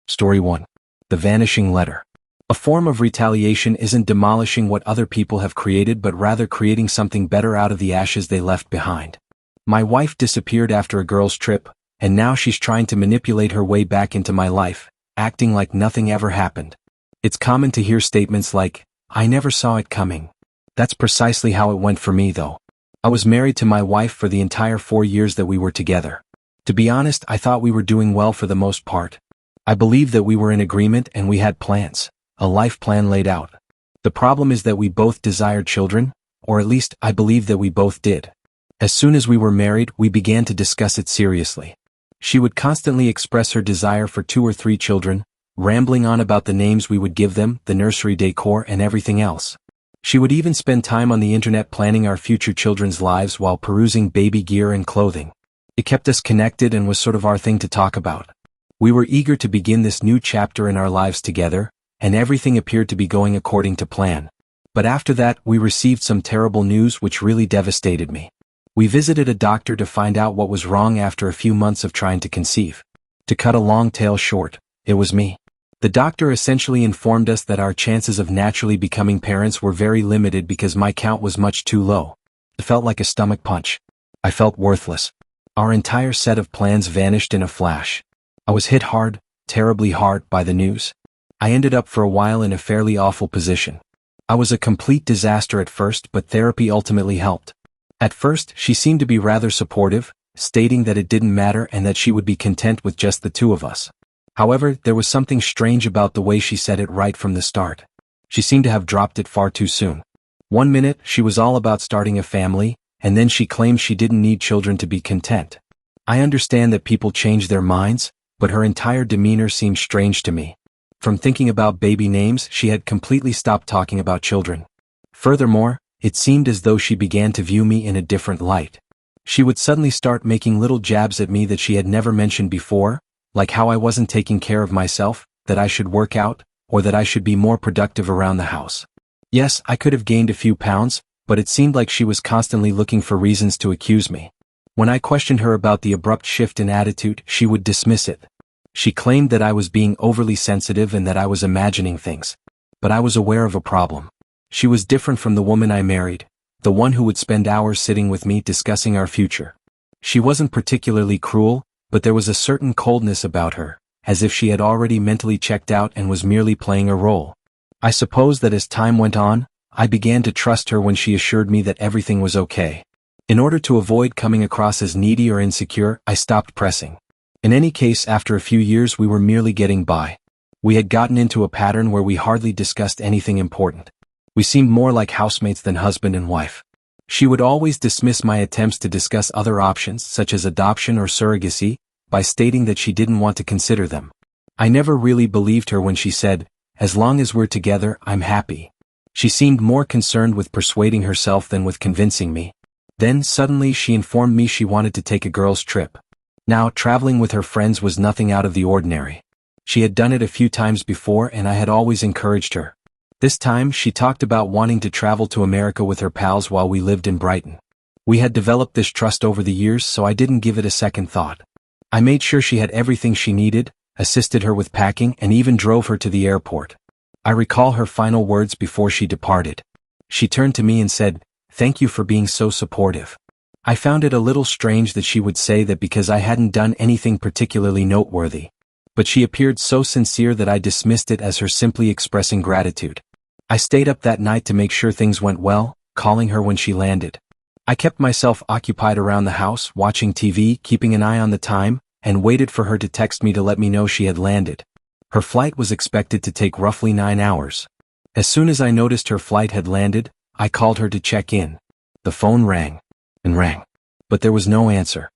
Story 1. The Vanishing Letter. A form of retaliation isn't demolishing what other people have created but rather creating something better out of the ashes they left behind. My wife disappeared after a girl's trip, and now she's trying to manipulate her way back into my life, acting like nothing ever happened. It's common to hear statements like, "I never saw it coming." That's precisely how it went for me though. I was married to my wife for the entire 4 years that we were together. To be honest, I thought we were doing well for the most part. I believed that we were in agreement and we had plans, a life plan laid out. The problem is that we both desired children, or at least I believe that we both did. As soon as we were married, we began to discuss it seriously. She would constantly express her desire for 2 or 3 children, rambling on about the names we would give them, the nursery decor and everything else. She would even spend time on the internet planning our future children's lives while perusing baby gear and clothing. It kept us connected and was sort of our thing to talk about. We were eager to begin this new chapter in our lives together, and everything appeared to be going according to plan. But after that, we received some terrible news which really devastated me. We visited a doctor to find out what was wrong after a few months of trying to conceive. To cut a long tale short, it was me. The doctor essentially informed us that our chances of naturally becoming parents were very limited because my count was much too low. It felt like a stomach punch. I felt worthless. Our entire set of plans vanished in a flash. I was hit hard, terribly hard, by the news. I ended up for a while in a fairly awful position. I was a complete disaster at first, but therapy ultimately helped. At first, she seemed to be rather supportive, stating that it didn't matter and that she would be content with just the 2 of us. However, there was something strange about the way she said it right from the start. She seemed to have dropped it far too soon. One minute, she was all about starting a family, and then she claimed she didn't need children to be content. I understand that people change their minds, but her entire demeanor seemed strange to me. From thinking about baby names, she had completely stopped talking about children. Furthermore, it seemed as though she began to view me in a different light. She would suddenly start making little jabs at me that she had never mentioned before, like how I wasn't taking care of myself, that I should work out, or that I should be more productive around the house. Yes, I could have gained a few pounds, but it seemed like she was constantly looking for reasons to accuse me. When I questioned her about the abrupt shift in attitude, she would dismiss it. She claimed that I was being overly sensitive and that I was imagining things. But I was aware of a problem. She was different from the woman I married, the one who would spend hours sitting with me discussing our future. She wasn't particularly cruel, but there was a certain coldness about her, as if she had already mentally checked out and was merely playing a role. I suppose that as time went on, I began to trust her when she assured me that everything was okay. In order to avoid coming across as needy or insecure, I stopped pressing. In any case, after a few years we were merely getting by. We had gotten into a pattern where we hardly discussed anything important. We seemed more like housemates than husband and wife. She would always dismiss my attempts to discuss other options, such as adoption or surrogacy, by stating that she didn't want to consider them. I never really believed her when she said, "As long as we're together, I'm happy." She seemed more concerned with persuading herself than with convincing me. Then suddenly she informed me she wanted to take a girls' trip. Now, traveling with her friends was nothing out of the ordinary. She had done it a few times before and I had always encouraged her. This time, she talked about wanting to travel to America with her pals while we lived in Brighton. We had developed this trust over the years, so I didn't give it a second thought. I made sure she had everything she needed, assisted her with packing, and even drove her to the airport. I recall her final words before she departed. She turned to me and said, "Thank you for being so supportive." I found it a little strange that she would say that because I hadn't done anything particularly noteworthy. But she appeared so sincere that I dismissed it as her simply expressing gratitude. I stayed up that night to make sure things went well, calling her when she landed. I kept myself occupied around the house, watching TV, keeping an eye on the time, and waited for her to text me to let me know she had landed. Her flight was expected to take roughly 9 hours. As soon as I noticed her flight had landed, I called her to check in. The phone rang and rang, but there was no answer.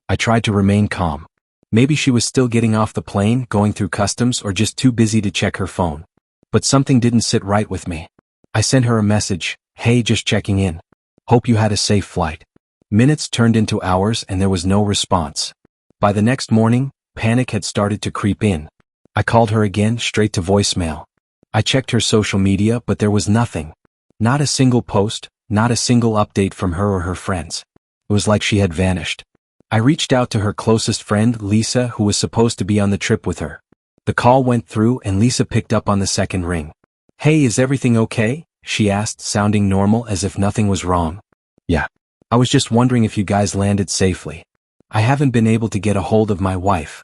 I tried to remain calm. Maybe she was still getting off the plane, going through customs, or just too busy to check her phone. But something didn't sit right with me. I sent her a message, "Hey, just checking in. Hope you had a safe flight." Minutes turned into hours and there was no response. By the next morning, panic had started to creep in. I called her again, straight to voicemail. I checked her social media, but there was nothing. Not a single post, not a single update from her or her friends. It was like she had vanished. I reached out to her closest friend, Lisa, who was supposed to be on the trip with her. The call went through and Lisa picked up on the second ring. "Hey, is everything okay?" she asked, sounding normal as if nothing was wrong. "Yeah. I was just wondering if you guys landed safely. I haven't been able to get a hold of my wife."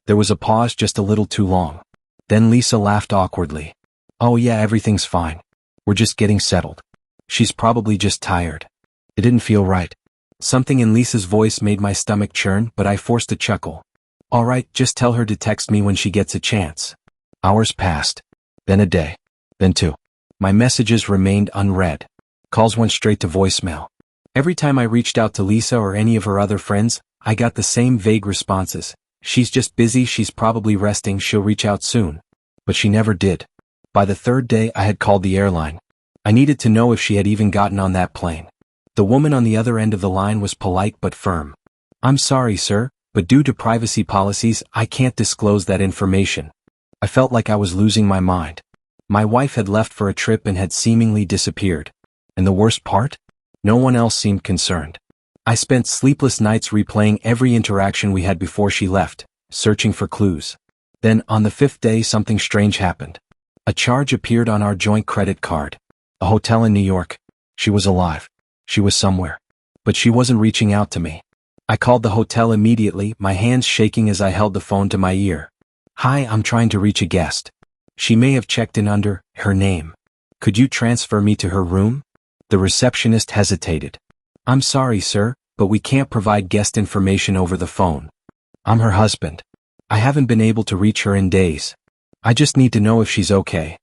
There was a pause just a little too long. Then Lisa laughed awkwardly. "Oh yeah, everything's fine. We're just getting settled. She's probably just tired." It didn't feel right. Something in Lisa's voice made my stomach churn, but I forced a chuckle. "All right, just tell her to text me when she gets a chance." Hours passed. Then a day. Then two. My messages remained unread. Calls went straight to voicemail. Every time I reached out to Lisa or any of her other friends, I got the same vague responses. "She's just busy, she's probably resting, she'll reach out soon." But she never did. By the third day, I had called the airline. I needed to know if she had even gotten on that plane. The woman on the other end of the line was polite but firm. "I'm sorry, sir, but due to privacy policies, I can't disclose that information." I felt like I was losing my mind. My wife had left for a trip and had seemingly disappeared. And the worst part? No one else seemed concerned. I spent sleepless nights replaying every interaction we had before she left, searching for clues. Then, on the fifth day, something strange happened. A charge appeared on our joint credit card. A hotel in New York. She was alive. She was somewhere. But she wasn't reaching out to me. I called the hotel immediately, my hands shaking as I held the phone to my ear. "Hi, I'm trying to reach a guest. She may have checked in under her name. Could you transfer me to her room?" The receptionist hesitated. "I'm sorry, sir, but we can't provide guest information over the phone. I'm her husband. I haven't been able to reach her in days. I just need to know if she's okay."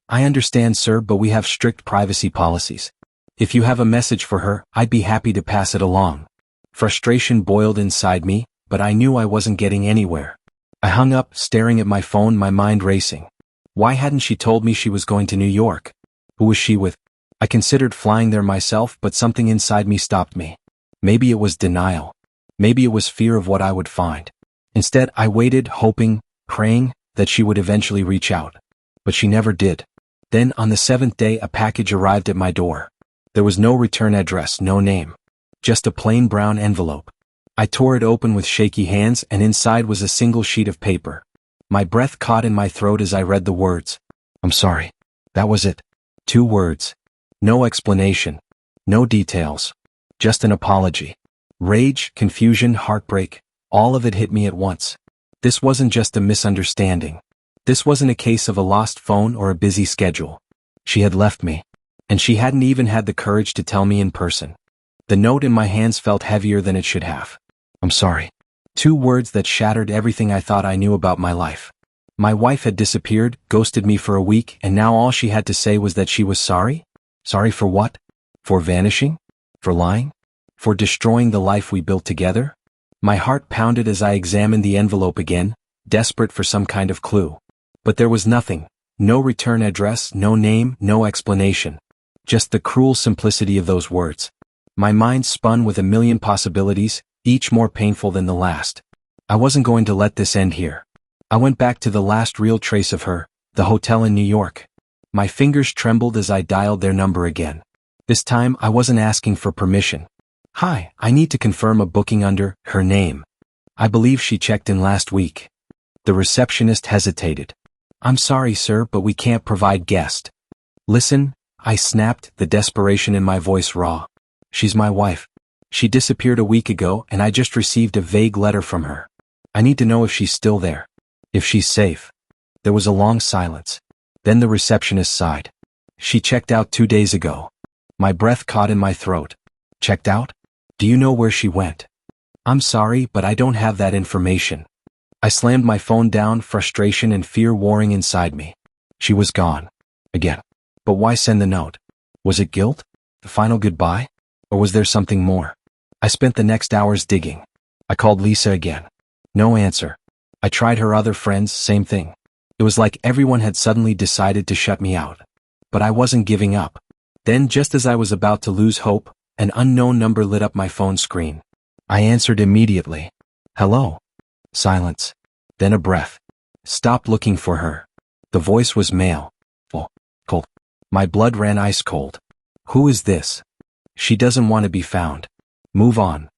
"I understand, sir, but we have strict privacy policies. If you have a message for her, I'd be happy to pass it along." Frustration boiled inside me, but I knew I wasn't getting anywhere. I hung up, staring at my phone, my mind racing. Why hadn't she told me she was going to New York? Who was she with? I considered flying there myself, but something inside me stopped me. Maybe it was denial. Maybe it was fear of what I would find. Instead, I waited, hoping, praying, that she would eventually reach out. But she never did. Then, on the seventh day, a package arrived at my door. There was no return address, no name. Just a plain brown envelope. I tore it open with shaky hands, and inside was a single sheet of paper. My breath caught in my throat as I read the words. "I'm sorry." That was it. 2 words. No explanation. No details. Just an apology. Rage, confusion, heartbreak, all of it hit me at once. This wasn't just a misunderstanding. This wasn't a case of a lost phone or a busy schedule. She had left me. And she hadn't even had the courage to tell me in person. The note in my hands felt heavier than it should have. "I'm sorry." 2 words that shattered everything I thought I knew about my life. My wife had disappeared, ghosted me for a week, and now all she had to say was that she was sorry? Sorry for what? For vanishing? For lying? For destroying the life we built together? My heart pounded as I examined the envelope again, desperate for some kind of clue. But there was nothing. No return address, no name, no explanation. Just the cruel simplicity of those words. My mind spun with a million possibilities, each more painful than the last. I wasn't going to let this end here. I went back to the last real trace of her, the hotel in New York. My fingers trembled as I dialed their number again. This time, I wasn't asking for permission. "Hi, I need to confirm a booking under her name. I believe she checked in last week." The receptionist hesitated. "I'm sorry, sir, but we can't provide guest." "Listen," I snapped, the desperation in my voice raw. "She's my wife. She disappeared a week ago, and I just received a vague letter from her. I need to know if she's still there. If she's safe." There was a long silence. Then the receptionist sighed. "She checked out 2 days ago." My breath caught in my throat. "Checked out? Do you know where she went?" "I'm sorry, but I don't have that information." I slammed my phone down, frustration and fear warring inside me. She was gone. Again. But why send the note? Was it guilt? The final goodbye? Or was there something more? I spent the next hours digging. I called Lisa again. No answer. I tried her other friends, same thing. It was like everyone had suddenly decided to shut me out. But I wasn't giving up. Then, just as I was about to lose hope, an unknown number lit up my phone screen. I answered immediately. "Hello." Silence. Then a breath. "Stop looking for her." The voice was male. Oh, cold. My blood ran ice cold. "Who is this?" "She doesn't want to be found. Move on."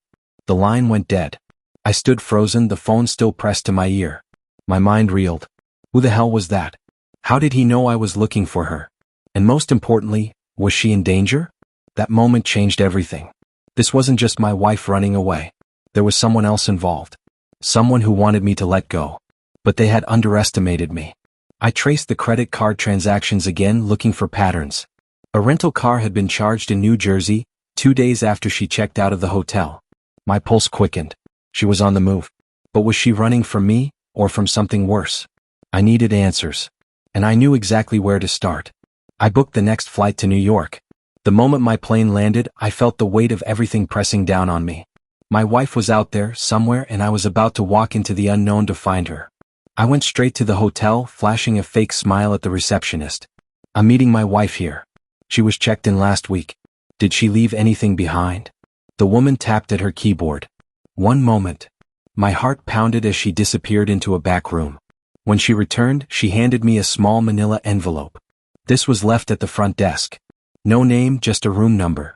The line went dead. I stood frozen, the phone still pressed to my ear. My mind reeled. Who the hell was that? How did he know I was looking for her? And most importantly, was she in danger? That moment changed everything. This wasn't just my wife running away. There was someone else involved. Someone who wanted me to let go. But they had underestimated me. I traced the credit card transactions again, looking for patterns. A rental car had been charged in New Jersey, 2 days after she checked out of the hotel. My pulse quickened. She was on the move. But was she running from me, or from something worse? I needed answers. And I knew exactly where to start. I booked the next flight to New York. The moment my plane landed, I felt the weight of everything pressing down on me. My wife was out there, somewhere, and I was about to walk into the unknown to find her. I went straight to the hotel, flashing a fake smile at the receptionist. "I'm meeting my wife here. She was checked in last week. Did she leave anything behind?" The woman tapped at her keyboard. One moment. My heart pounded as she disappeared into a back room. When she returned, she handed me a small manila envelope. This was left at the front desk. No name, just a room number.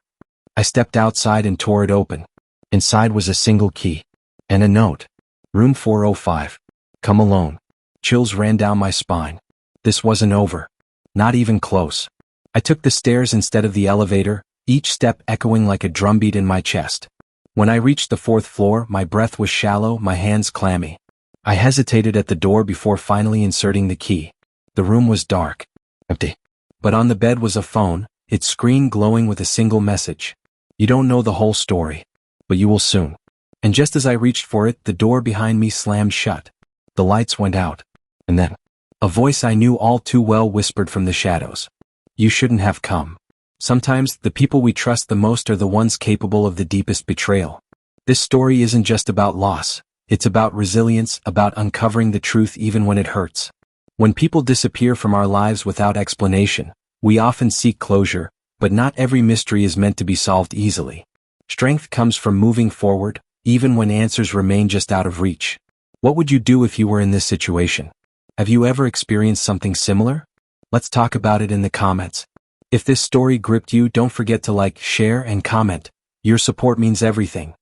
I stepped outside and tore it open. Inside was a single key. And a note. Room 405. Come alone. Chills ran down my spine. This wasn't over. Not even close. I took the stairs instead of the elevator, each step echoing like a drumbeat in my chest. When I reached the 4th floor, my breath was shallow, my hands clammy. I hesitated at the door before finally inserting the key. The room was dark. Empty. But on the bed was a phone, its screen glowing with a single message. "You don't know the whole story. But you will soon." And just as I reached for it, the door behind me slammed shut. The lights went out. And then, a voice I knew all too well whispered from the shadows. "You shouldn't have come." Sometimes, the people we trust the most are the ones capable of the deepest betrayal. This story isn't just about loss. It's about resilience, about uncovering the truth even when it hurts. When people disappear from our lives without explanation, we often seek closure, but not every mystery is meant to be solved easily. Strength comes from moving forward, even when answers remain just out of reach. What would you do if you were in this situation? Have you ever experienced something similar? Let's talk about it in the comments. If this story gripped you, don't forget to like, share, and comment. Your support means everything.